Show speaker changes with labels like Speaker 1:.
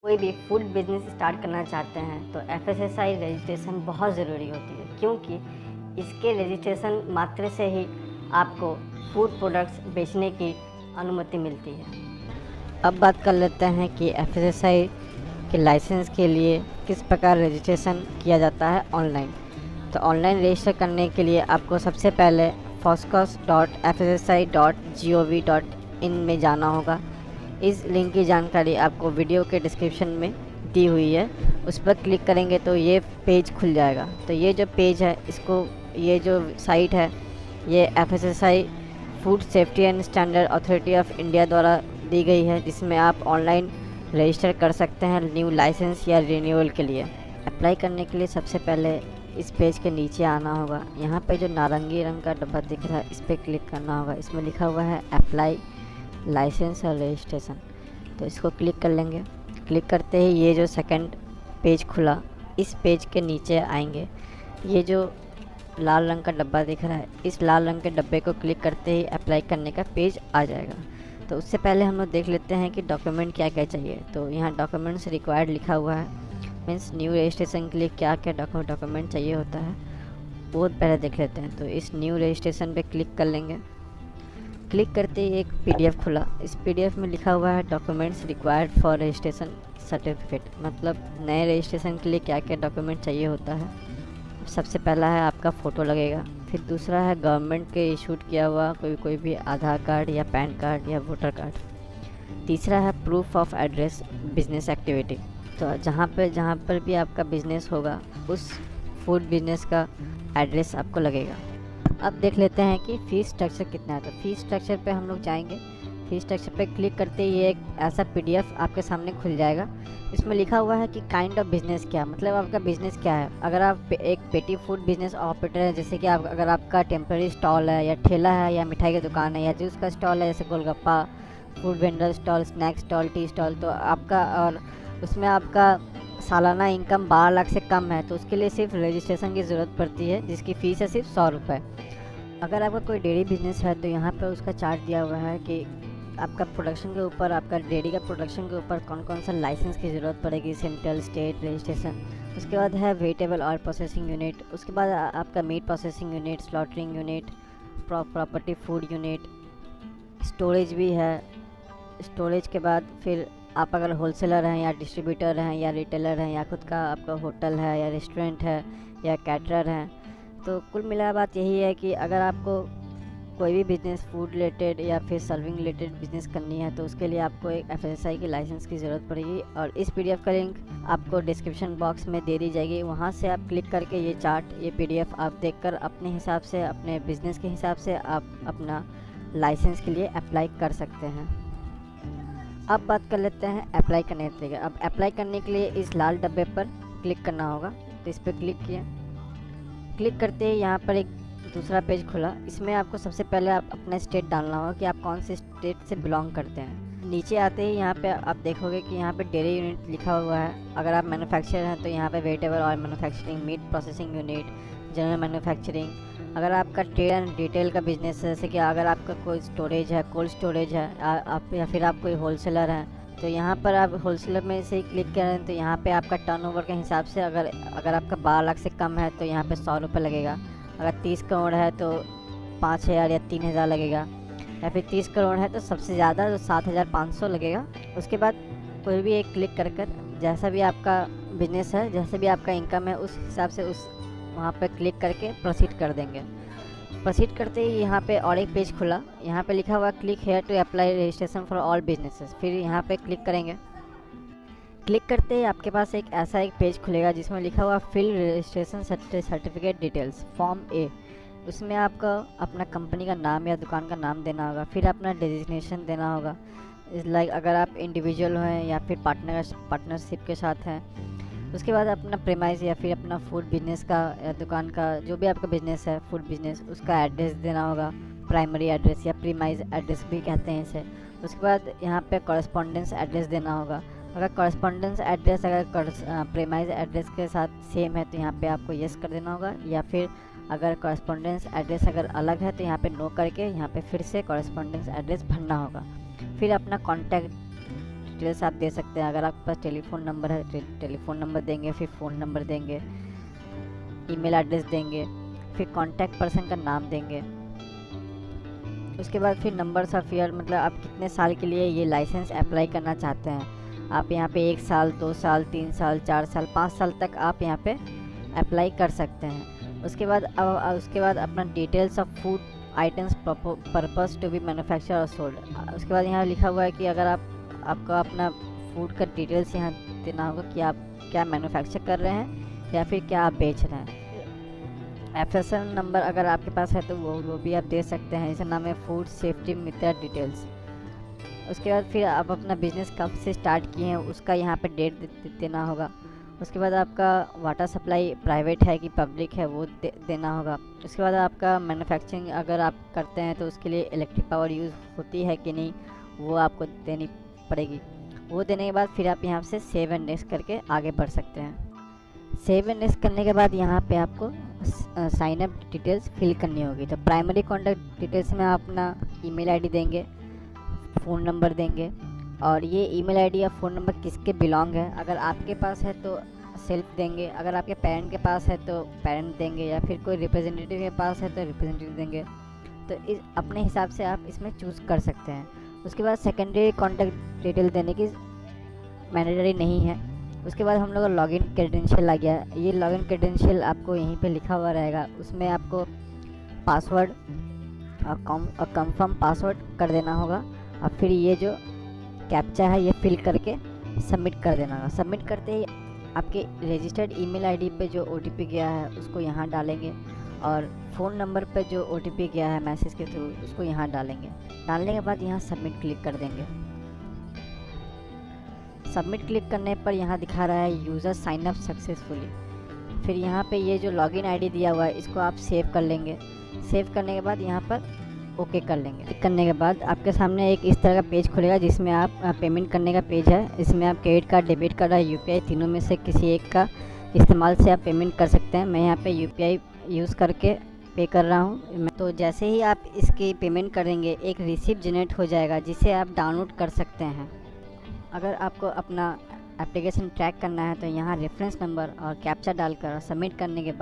Speaker 1: कोई भी food business start करना चाहते हैं तो एफएसएसआई रजिस्ट्रेशन बहुत ज़रूरी होती है, क्योंकि इसके रजिस्ट्रेशन मात्र से ही आपको फूड प्रोडक्ट्स बेचने की अनुमति मिलती है। अब बात कर लेते हैं कि एफएसएसआई के लाइसेंस के लिए किस प्रकार रजिस्ट्रेशन किया जाता है ऑनलाइन। तो ऑनलाइन रजिस्टर करने के लिए आपको सबसे पहले foscos.fssi.gov.in में जाना होगा। इस लिंक की जानकारी आपको वीडियो के डिस्क्रिप्शन में दी हुई है, उस पर क्लिक करेंगे तो ये पेज खुल जाएगा। तो ये जो पेज है, ये जो साइट है, ये FSSI food safety and standard authority of India द्वारा दी गई है, जिसमें आप ऑनलाइन रजिस्टर कर सकते हैं न्यू लाइसेंस या रिन्यूअल के लिए। अप्लाई करने के लिए सबसे पहले इस पेज के नीचे आना होगा। यहाँ पे जो नारंगी रंग का डब्बा दिख रहा है, इस पर क्लिक करना होगा। इसमें लिखा हुआ है अप्लाई लाइसेंस और रजिस्ट्रेशन, तो इसको क्लिक कर लेंगे। क्लिक करते ही ये जो सेकंड पेज खुला, इस पेज के नीचे आएंगे। ये जो लाल रंग का डब्बा दिख रहा है, इस लाल रंग के डब्बे को क्लिक करते ही अप्लाई करने का पेज आ जाएगा। तो उससे पहले हम लोग देख लेते हैं कि डॉक्यूमेंट क्या क्या चाहिए। तो यहाँ डॉक्यूमेंट्स रिक्वायर्ड लिखा हुआ है, मीन्स न्यू रजिस्ट्रेशन के लिए क्या क्या डॉक्यूमेंट चाहिए होता है, वो पहले देख लेते हैं। तो इस न्यू रजिस्ट्रेशन पे क्लिक कर लेंगे। क्लिक करते ही एक पीडीएफ खुला। इस पीडीएफ में लिखा हुआ है documents required for registration certificate, मतलब नए रजिस्ट्रेशन के लिए क्या क्या डॉक्यूमेंट चाहिए होता है। सबसे पहला है आपका फ़ोटो लगेगा, फिर दूसरा है गवर्नमेंट के इशूड किया हुआ कोई भी आधार कार्ड या पैन कार्ड या वोटर कार्ड। तीसरा है proof of address business activity, तो जहाँ पर भी आपका बिजनेस होगा उस फूड बिजनेस का एड्रेस आपको लगेगा। अब देख लेते हैं कि फ़ीस स्ट्रक्चर कितना है। तो फ़ीस स्ट्रक्चर पे हम लोग जाएंगे। फ़ीस स्ट्रक्चर पे क्लिक करते ही ये एक ऐसा पीडीएफ आपके सामने खुल जाएगा। इसमें लिखा हुआ है कि काइंड ऑफ बिज़नेस क्या, मतलब आपका बिज़नेस क्या है। अगर आप एक पेटी फूड बिज़नेस ऑपरेटर है, जैसे कि अगर आपका टेम्पररी स्टॉल है या ठेला है या मिठाई की दुकान है या जूस का स्टॉल है, जैसे golgappa, food vendor stall, snacks stall, tea stall, तो आपका और उसमें आपका सालाना इनकम 12 लाख से कम है, तो उसके लिए सिर्फ रजिस्ट्रेशन की ज़रूरत पड़ती है, जिसकी फ़ीस है सिर्फ 100 रुपये। अगर आपका कोई डेयरी बिजनेस है तो यहाँ पर उसका चार्ट दिया हुआ है कि आपका प्रोडक्शन के ऊपर, आपका डेयरी का प्रोडक्शन के ऊपर कौन कौन सा लाइसेंस की ज़रूरत पड़ेगी, सेंट्रल स्टेट रजिस्ट्रेशन। उसके बाद है वेजिटेबल ऑयल प्रोसेसिंग यूनिट, उसके बाद आपका meat processing unit, slaughtering unit, property food unit, storage भी है। स्टोरेज के बाद फिर आप अगर होलसेलर हैं या डिस्ट्रीब्यूटर हैं या रिटेलर हैं या खुद का आपका होटल है या रेस्टोरेंट है या कैटरर हैं, तो कुल मिला बात यही है कि अगर आपको कोई भी बिज़नेस फूड रिलेटेड या फिर सर्विंग रिलेटेड बिज़नेस करनी है तो उसके लिए आपको एक एफएसएसआई की लाइसेंस की ज़रूरत पड़ेगी। और इस पीडीएफ का लिंक आपको डिस्क्रिप्शन बॉक्स में दे दी जाएगी, वहाँ से आप क्लिक करके ये चार्ट, ये पीडीएफ आप देखकर अपने हिसाब से, अपने बिज़नेस के हिसाब से आप अपना लाइसेंस के लिए अप्लाई कर सकते हैं। अब बात कर लेते हैं अप्लाई करने के लिए। अब अप्लाई करने के लिए इस लाल डब्बे पर क्लिक करना होगा, तो इस पर क्लिक किया। क्लिक करते ही यहाँ पर एक दूसरा पेज खुला। इसमें आपको सबसे पहले आप अपना स्टेट डालना होगा कि आप कौन से स्टेट से बिलोंग करते हैं। नीचे आते ही यहाँ पे आप देखोगे कि यहाँ पे डेयरी यूनिट लिखा हुआ है। अगर आप मैन्युफैक्चरर हैं तो यहाँ पे vegetable oil manufacturing, meat processing unit, general manufacturing. अगर आपका ट्रेड एंड रिटेल का बिजनेस है, जैसे कि अगर आपका कोई स्टोरेज है, कोल्ड स्टोरेज है, आप या फिर आप कोई होलसेलर हैं, तो यहाँ पर आप होलसेलर में से ही क्लिक करें तो यहाँ पे आपका टर्नओवर के हिसाब से अगर आपका 12 लाख से कम है तो यहाँ पे 100 रुपये लगेगा। अगर 30 करोड़ है तो 5,000 या 3,000 लगेगा, या फिर 30 करोड़ है तो सबसे ज़्यादा तो 7,500 लगेगा। उसके बाद कोई भी एक क्लिक कर जैसा भी आपका बिजनेस है, जैसे भी आपका इनकम है, उस हिसाब से उस वहाँ पर क्लिक करके प्रोसीड कर देंगे। प्रोसीड करते ही यहाँ पे और एक पेज खुला। यहाँ पे लिखा हुआ click here to apply registration for all businesses. फिर यहाँ पे क्लिक करेंगे। क्लिक करते ही आपके पास एक ऐसा एक पेज खुलेगा जिसमें लिखा हुआ fill registration certificate details form A. उसमें आपका अपना कंपनी का नाम या दुकान का नाम देना होगा, फिर अपना डेजिग्नेशन देना होगा। लाइक अगर आप इंडिविजुअल हैं या फिर पार्टनरशिप के साथ हैं। उसके बाद अपना प्रेमाइज या फिर अपना फूड बिजनेस का या दुकान का जो भी आपका बिजनेस है, फूड बिजनेस, उसका एड्रेस देना होगा, प्राइमरी एड्रेस या प्रीमाइज एड्रेस भी कहते हैं इसे। उसके बाद यहाँ पे कॉरेस्पॉन्डेंस एड्रेस देना होगा। अगर कॉरेस्पॉन्डेंस एड्रेस अगर प्रीमाइज एड्रेस के साथ सेम है तो यहाँ पे आपको येस कर देना होगा, या फिर अगर कॉरेस्पॉन्डेंस एड्रेस अगर अलग है तो यहाँ पे नो करके यहाँ पे फिर से कॉरेस्पॉन्डेंस एड्रेस भरना होगा। फिर अपना कॉन्टैक्ट डिटेल्स आप दे सकते हैं। अगर आपके पास टेलीफोन नंबर है, टेलीफोन नंबर देंगे, फिर फ़ोन नंबर देंगे, ईमेल एड्रेस देंगे, फिर कॉन्टैक्ट पर्सन का नाम देंगे। उसके बाद फिर नंबर्स ऑफ ईयर, मतलब आप कितने साल के लिए ये लाइसेंस अप्लाई करना चाहते हैं। आप यहाँ पे 1 साल, 2 साल, 3 साल, 4 साल, 5 साल तक आप यहाँ पे अप्लाई कर सकते हैं। उसके बाद अपना details of food items purpose to be manufacture और सोल्ड। उसके बाद यहाँ लिखा हुआ है कि अगर आपको अपना फूड का डिटेल्स यहाँ देना होगा कि आप क्या मैन्युफैक्चर कर रहे हैं या फिर क्या आप बेच रहे हैं। FSN नंबर अगर आपके पास है तो वो भी आप दे सकते हैं। इसका नाम है फूड सेफ्टी मित्र डिटेल्स। उसके बाद फिर आप अपना बिजनेस कब से स्टार्ट किए हैं उसका यहाँ पे डेट देना होगा। उसके बाद आपका वाटर सप्लाई प्राइवेट है कि पब्लिक है वो देना होगा। उसके बाद आपका मैन्युफैक्चरिंग अगर आप करते हैं तो उसके लिए इलेक्ट्रिक पावर यूज़ होती है कि नहीं वो आपको देनी पड़ेगी। वो देने के बाद फिर आप यहाँ से सेव एंड नेक्स्ट करके आगे बढ़ सकते हैं। सेव एंड नेक्स्ट करने के बाद यहाँ पे आपको साइन अप डिटेल्स फिल करनी होगी। तो प्राइमरी कॉन्टैक्ट डिटेल्स में आप अपना ईमेल आईडी देंगे, फ़ोन नंबर देंगे, और ये ईमेल आईडी या फ़ोन नंबर किसके बिलोंग है। अगर आपके पास है तो सेल्फ देंगे, अगर आपके पेरेंट के पास है तो पेरेंट देंगे, या फिर कोई रिप्रेजेंटेटिव के पास है तो रिप्रेजेंटेटिव देंगे। तो अपने हिसाब से आप इसमें चूज़ कर सकते हैं। उसके बाद सेकेंडरी कॉन्टैक्ट डिटेल देने की मैंडेटरी नहीं है। उसके बाद हम लोग का लॉगिन क्रेडेंशियल आ गया। ये लॉगिन क्रेडेंशियल आपको यहीं पे लिखा हुआ रहेगा। उसमें आपको पासवर्ड और कंफर्म पासवर्ड कर देना होगा, और फिर ये जो कैप्चा है ये फिल करके सबमिट कर देना होगा। सबमिट करते ही आपके रजिस्टर्ड ईमेल आईडी पे जो OTP गया है उसको यहाँ डालेंगे, और फ़ोन नंबर पे जो OTP गया है मैसेज के थ्रू उसको यहाँ डालेंगे। डालने के बाद यहाँ सबमिट क्लिक कर देंगे। सबमिट क्लिक करने पर यहाँ दिखा रहा है यूज़र साइन अप सक्सेसफुली। फिर यहाँ पे ये जो लॉगिन आईडी दिया हुआ है इसको आप सेव कर लेंगे। सेव करने के बाद यहाँ पर ओके कर लेंगे। क्लिक करने के बाद आपके सामने एक इस तरह का पेज खुलेगा जिसमें आप पेमेंट करने का पेज है। इसमें आप क्रेडिट कार्ड, डेबिट कार्ड और UPI तीनों में से किसी एक का इस्तेमाल से आप पेमेंट कर सकते हैं। मैं यहाँ पे UPI यूज़ करके पे कर रहा हूँ। तो जैसे ही आप इसकी पेमेंट करेंगे एक रिसिप्ट जनरेट हो जाएगा जिसे आप डाउनलोड कर सकते हैं। अगर आपको अपना एप्लीकेशन ट्रैक करना है तो यहाँ रेफरेंस नंबर और कैप्चा डालकर सबमिट करने के बाद